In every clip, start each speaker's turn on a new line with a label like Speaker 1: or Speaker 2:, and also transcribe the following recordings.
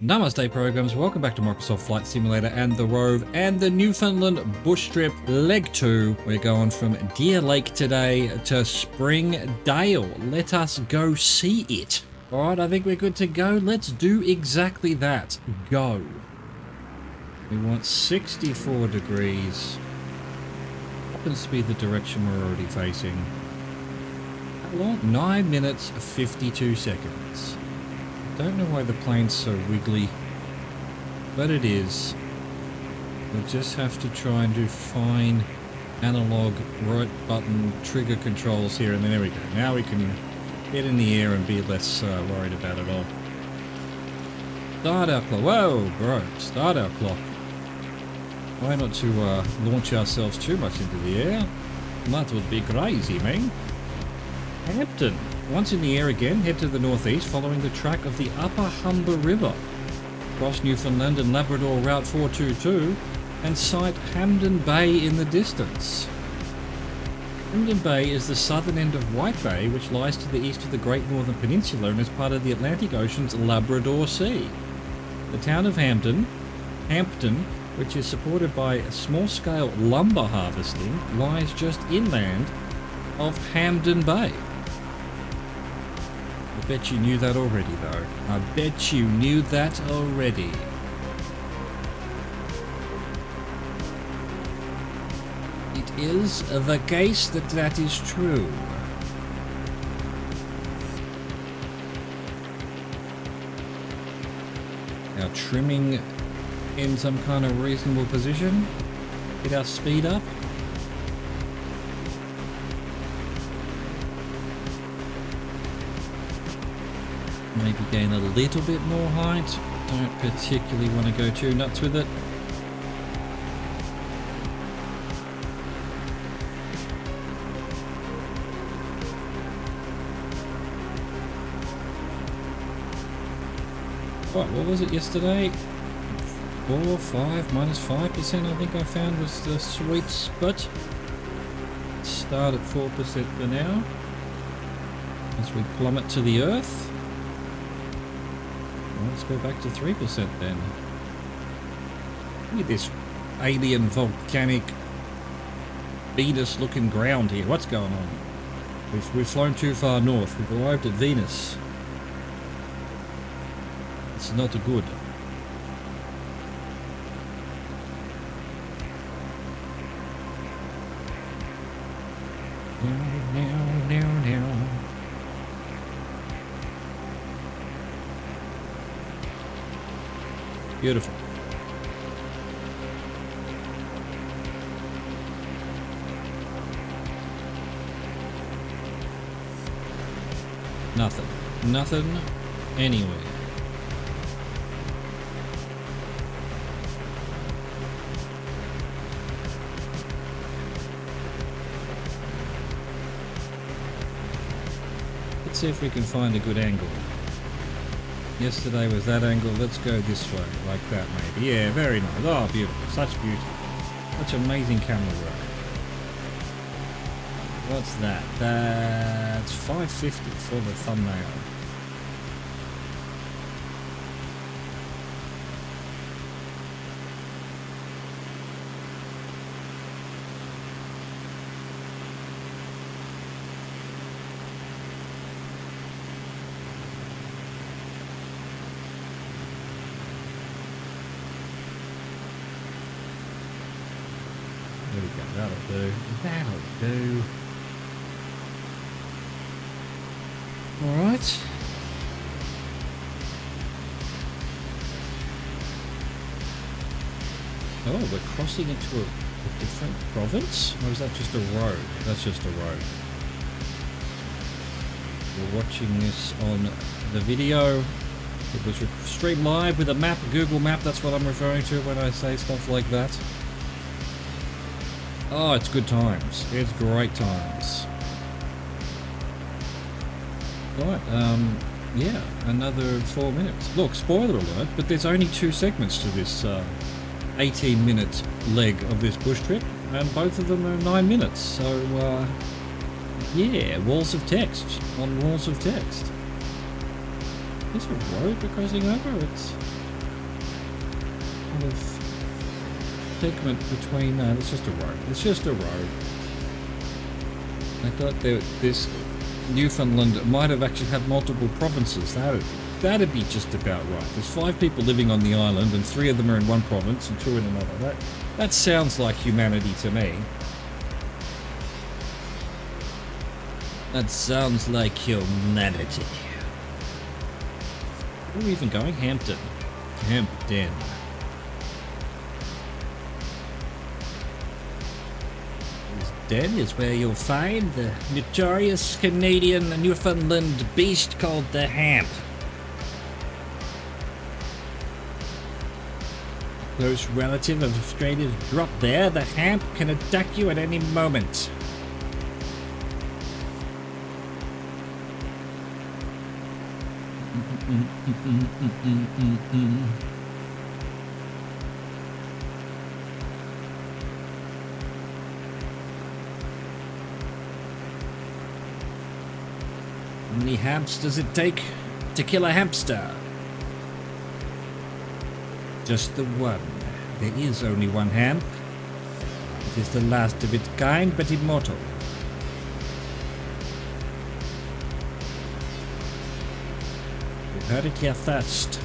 Speaker 1: Namaste programs, welcome back to Microsoft Flight Simulator and the Rove and the Newfoundland bush trip leg 2. We're going from Deer Lake today to Springdale. Let us go see it. Alright, I think we're good to go. Let's do exactly that. Go. We want 64 degrees. Happens to be the direction we're already facing. How long? 9 minutes 52 seconds. Don't know why the plane's so wiggly, but it is. We'll just have to try and do fine analog right button trigger controls here, and then there we go. Now we can get in the air and be less worried about it all. Start our clock. Whoa, bro. Start our clock. Try not to launch ourselves too much into the air. That would be crazy, man. Hampton. Once in the air again, head to the northeast following the track of the Upper Humber River. Cross Newfoundland and Labrador Route 422 and sight Hamden Bay in the distance. Hamden Bay is the southern end of White Bay, which lies to the east of the Great Northern Peninsula and is part of the Atlantic Ocean's Labrador Sea. The town of Hampton, which is supported by small-scale lumber harvesting, lies just inland of Hamden Bay. I bet you knew that already, though. I bet you knew that already. It is the case that that is true. Now trimming in some kind of reasonable position. Get our speed up. Maybe gain a little bit more height. Don't particularly want to go too nuts with it. Right, what was it yesterday? 4, 5, minus 5% I think I found was the sweet spot. Start at 4% for now. As we plummet to the earth. Let's go back to 3% then. Look at this alien volcanic Venus looking ground here. What's going on? We've flown too far north. We've arrived at Venus. It's not good. Now. Beautiful. Nothing anywhere. Let's see if we can find a good angle. Yesterday was that angle, let's go this way, like that maybe. Yeah, very nice. Oh, beautiful. Such beauty. Such amazing camera work. What's that? That's 550 for the thumbnail. There we go, that'll do. That'll do. Alright. Oh, we're crossing into a different province? Or is that just a road? That's just a road. We're watching this on the video. It was streamed live with a map, a Google map, that's what I'm referring to when I say stuff like that. Oh, it's good times. It's great times. Right, yeah, another 4 minutes. Look, spoiler alert, but there's only 2 segments to this 18-minute leg of this bush trip, and both of them are 9 minutes, so, yeah, walls of text on walls of text. Is there a road we're crossing over? It's kind of segment between... No, it's just a road. It's just a road. I thought this Newfoundland might have actually had multiple provinces. That'd be just about right. There's 5 people living on the island, and 3 of them are in one province and 2 in another. That sounds like humanity to me. That sounds like humanity. Where are we even going? Hampton. Hampden. Den is where you'll find the notorious Canadian Newfoundland beast called the hamp. Close relative of Australia's drop there, the hamp can attack you at any moment. How many hamps does it take to kill a hamster? Just the one. There is only one hamp. It is the last of its kind, but immortal. You heard it here first.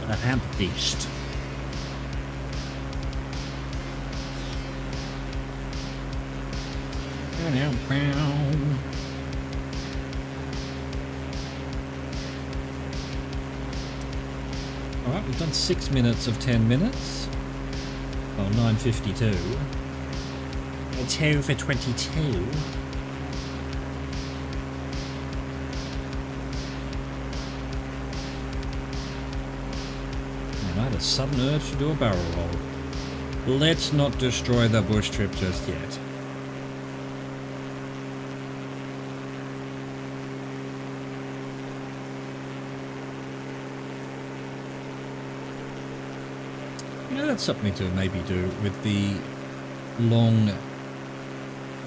Speaker 1: A hamp beast. Alright, we've done 6 minutes of 10 minutes. Oh, 9:52. 2 for 22. Alright, a sudden urge to do a barrel roll. Let's not destroy the bush trip just yet. That's something to maybe do with the long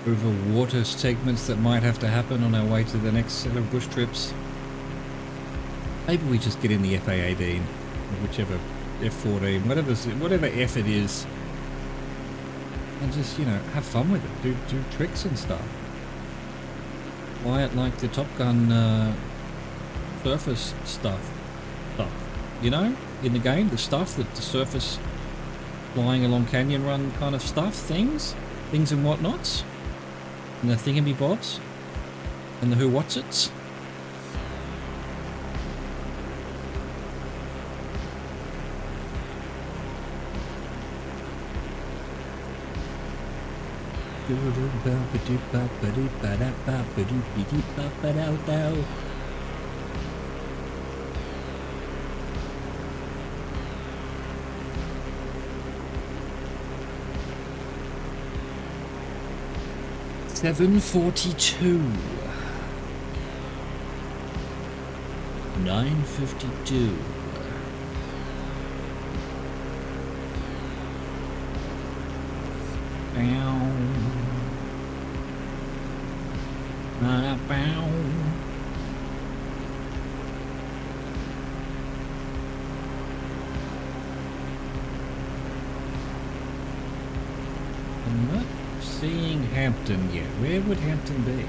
Speaker 1: over water segments that might have to happen on our way to the next set of bush trips. Maybe we just get in the FA-18 or whichever F-14, whatever F it is, and just, you know, have fun with it. Do tricks and stuff. Fly it like the Top Gun surface stuff. You know, in the game, the stuff that the surface flying along canyon run kind of stuff, things and whatnots, and the thingamybobs, and the who-whatsits. $7:42. 9:52. Bow. I'm not seeing Hampton yet. Where would Hampton be?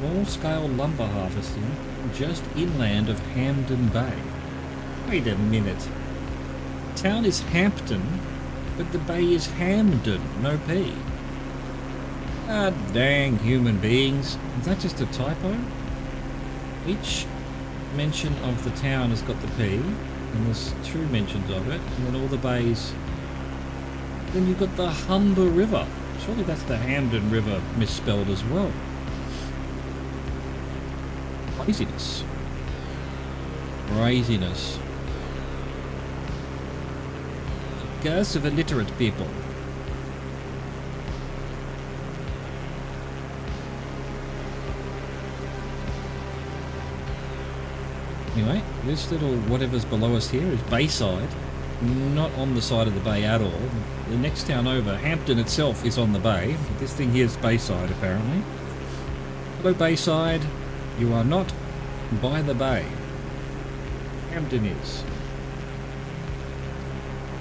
Speaker 1: Small-scale lumber harvesting just inland of Hampden Bay. Wait a minute. The town is Hampton, but the bay is Hamden, no P. Ah, dang human beings. Is that just a typo? Each mention of the town has got the P, and there's 2 mentions of it, and then all the bays. Then you've got the Humber River. Surely that's the Hamden River misspelled as well. Craziness. Craziness. The curse of illiterate people. Anyway, this little whatever's below us here is Bayside. Not on the side of the bay at all. The next town over, Hampton itself, is on the bay. But this thing here is Bayside, apparently. Hello, Bayside. You are not by the bay. Hampton is.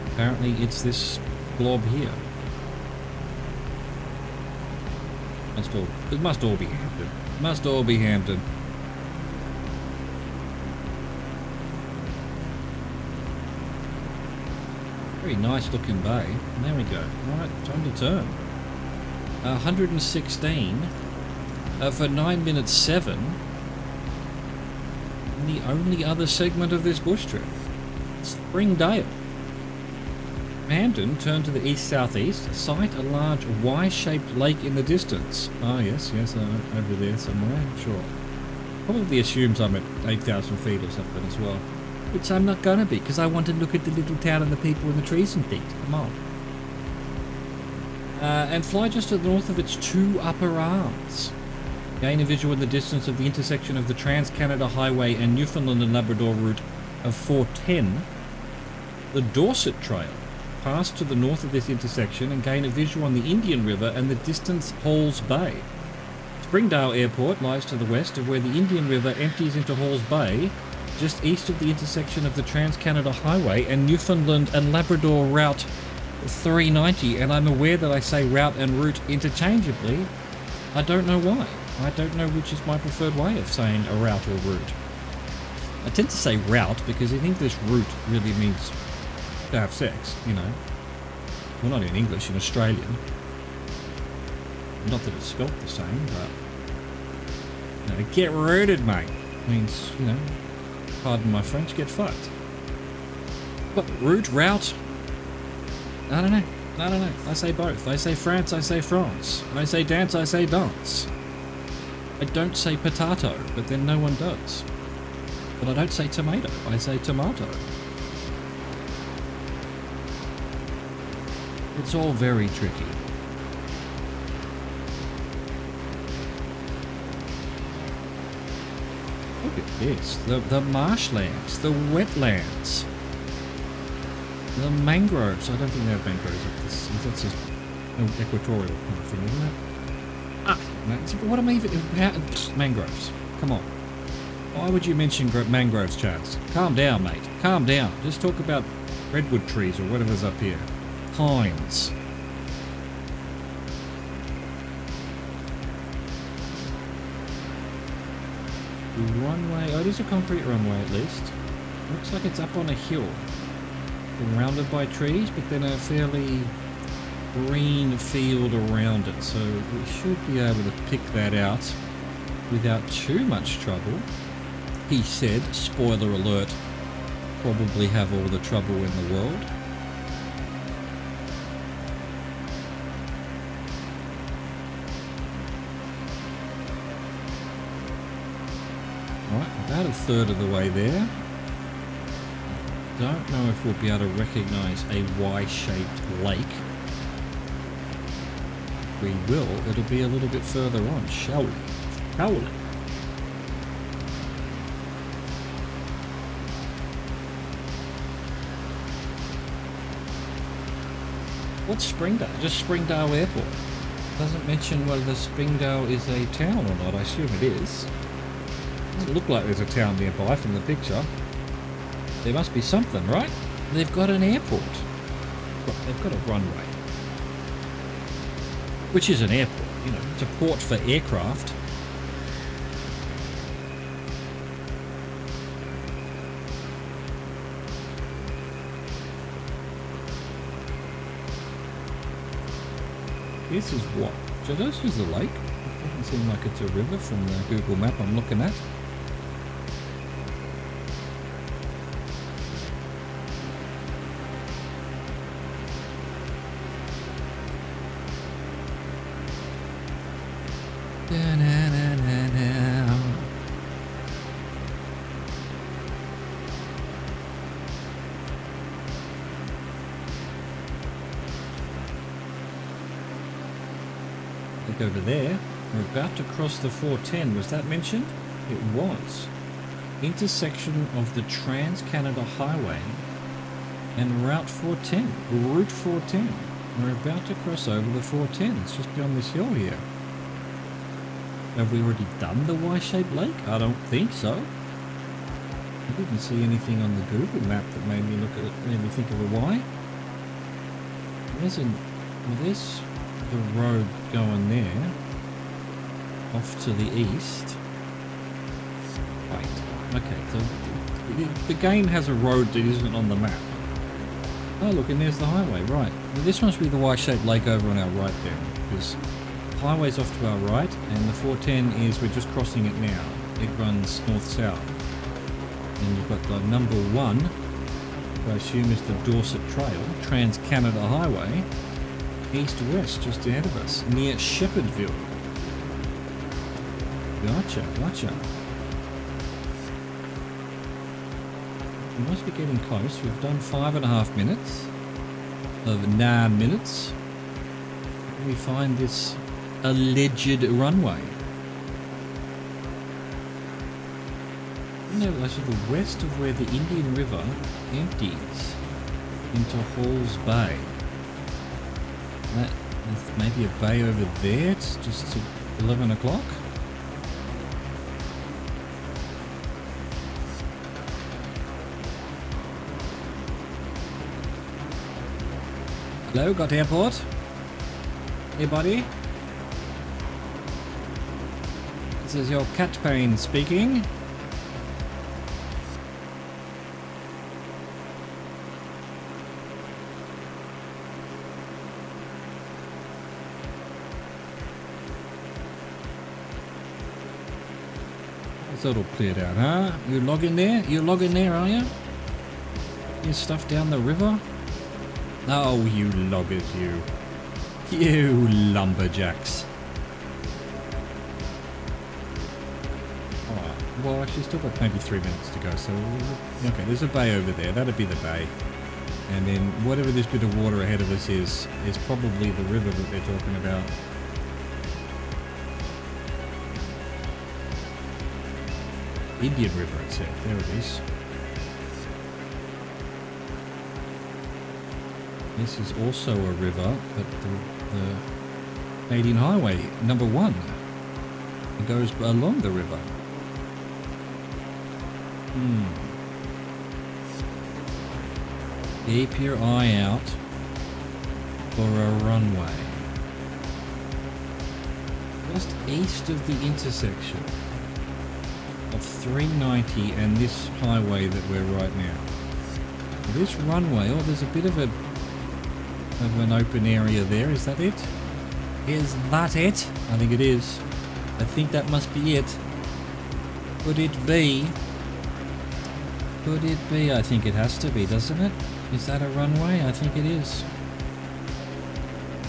Speaker 1: Apparently it's this blob here. It must all be Hampton. Must all be Hampton. Very nice looking bay. And there we go. Alright, time to turn. 116 for 9 minutes 7. And the only other segment of this bush trip. Springdale. Hampton turned to the east-southeast, sight a large Y-shaped lake in the distance. Oh yes, over there somewhere, sure. Probably assumes I'm at 8,000 feet or something as well. Which I'm not gonna be, because I want to look at the little town and the people and the trees and things. Come on. And fly just to the north of its two upper arms. Gain a visual in the distance of the intersection of the Trans-Canada Highway and Newfoundland and Labrador route of 410. The Dorset Trail. Pass to the north of this intersection and gain a visual on the Indian River and the distant Halls Bay. Springdale Airport lies to the west of where the Indian River empties into Halls Bay, just east of the intersection of the Trans-Canada Highway and Newfoundland and Labrador Route 390, and I'm aware that I say route and route interchangeably. I don't know why. I don't know which is my preferred way of saying a route or route. I tend to say route because in English route really means to have sex, you know. Well, not in English, in Australian. Not that it's spelt the same, but... You know, get rooted, mate. Means, you know, pardon my French, get fucked. But route, route... I don't know. I say both. I say France, I say France. I say dance, I say dance. I don't say potato, but then no one does. But I don't say tomato, I say tomato. It's all very tricky. Look at this. The marshlands, the wetlands, the mangroves. I don't think they have mangroves like this. That's just an equatorial kind of thing, isn't it? Ah, what am I even... Mangroves. Come on. Why would you mention mangroves, Charles? Calm down, mate. Calm down. Just talk about redwood trees or whatever's up here. Pines. Runway. Oh, it is a concrete runway at least. Looks like it's up on a hill. Surrounded by trees, but then a fairly green field around it. So we should be able to pick that out without too much trouble. He said, spoiler alert, probably have all the trouble in the world. Alright, about a third of the way there. Don't know if we'll be able to recognise a Y-shaped lake. If we will, it'll be a little bit further on, shall we? Shall we? What's Springdale? Just Springdale Airport. Doesn't mention whether Springdale is a town or not. I assume it is. Doesn't look like there's a town nearby from the picture. There must be something, right? They've got an airport. Well, they've got a runway. Which is an airport, you know. It's a port for aircraft. This is what? So this is a lake. It doesn't seem like it's a river from the Google map I'm looking at. Look over there. We're about to cross the 410. Was that mentioned? It was. Intersection of the Trans-Canada Highway and Route 410. Route 410. We're about to cross over the 410. It's just beyond this hill here. Have we already done the Y-shaped lake? I don't think so. I didn't see anything on the Google map that made me think of a Y. There's the road going there, off to the east. Wait, okay, so the game has a road that isn't on the map. Oh look, and there's the highway, right. Well, this must be the Y-shaped lake over on our right then, because the highway's off to our right, and the 410 is, we're just crossing it now. It runs north-south. And you've got the number 1, which I assume is the Dorset Trail, Trans-Canada Highway, east-west, just ahead of us, near Shepherdville. Gotcha, gotcha. We must be getting close. We've done 5.5 minutes of 9 minutes. We find this alleged runway. No, that's to the west of where the Indian River empties into Halls Bay. There's maybe a bay over there. It's just 11 o'clock. Hello, got airport? Hey buddy? This is your cat pain speaking. It's all cleared out, huh? You logging there? You logging there, are you? Your stuff down the river? Oh, you loggers, you. You lumberjacks. Alright, well, actually, still got maybe 3 minutes to go, so... Okay, there's a bay over there. That'd be the bay. And then whatever this bit of water ahead of us is probably the river that they're talking about. Indian River, it said. There it is. This is also a river, but the Canadian Highway, number 1. It goes along the river. Keep your eye out for a runway. Just east of the intersection of 390 and this highway that we're right now. This runway, oh, there's a bit of an open area there. Is that it? Is that it? I think it is. I think that must be it. Could it be? Could it be? I think it has to be, doesn't it? Is that a runway? I think it is.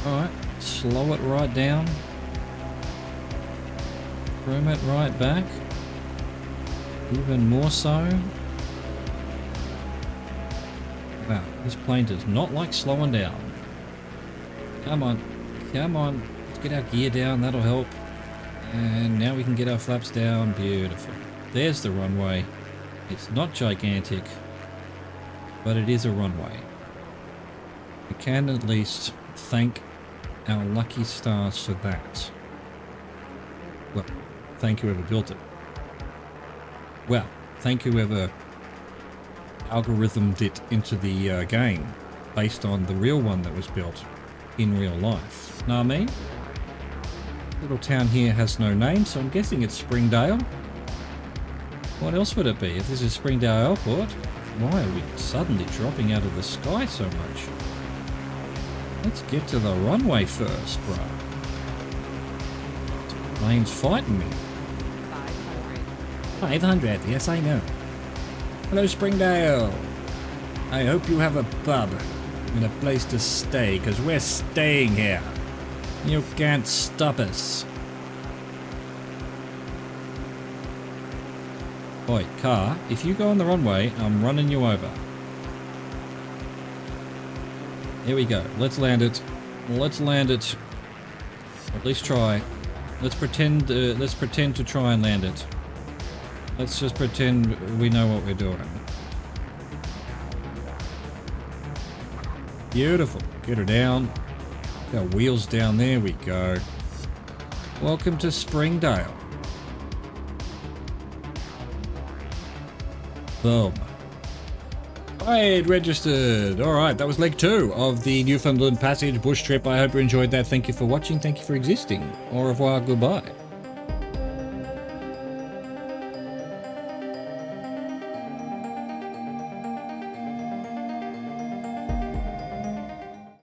Speaker 1: Alright, slow it right down. Trim it right back. Even more so. Wow, this plane does not like slowing down. Come on, come on. Let's get our gear down, that'll help. And now we can get our flaps down. Beautiful. There's the runway. It's not gigantic, but it is a runway. We can at least thank our lucky stars for that. Well, thank whoever built it. Well, thank whoever algorithmed it into the game based on the real one that was built in real life. Know what I mean? Little town here has no name, so I'm guessing it's Springdale. What else would it be? If this is Springdale Airport, why are we suddenly dropping out of the sky so much? Let's get to the runway first, bro. The plane's fighting me. 500, yes I know. Hello Springdale. I hope you have a pub and a place to stay, because we're staying here. You can't stop us. Oi, car, if you go on the runway, I'm running you over. Here we go. Let's land it. Let's land it. Or at least try. Let's pretend to try and land it. Let's just pretend we know what we're doing. Beautiful. Get her down. Got wheels down. There we go. Welcome to Springdale. Boom. Alright, registered. Alright, that was leg 2 of the Newfoundland Passage bush trip. I hope you enjoyed that. Thank you for watching. Thank you for existing. Au revoir, goodbye.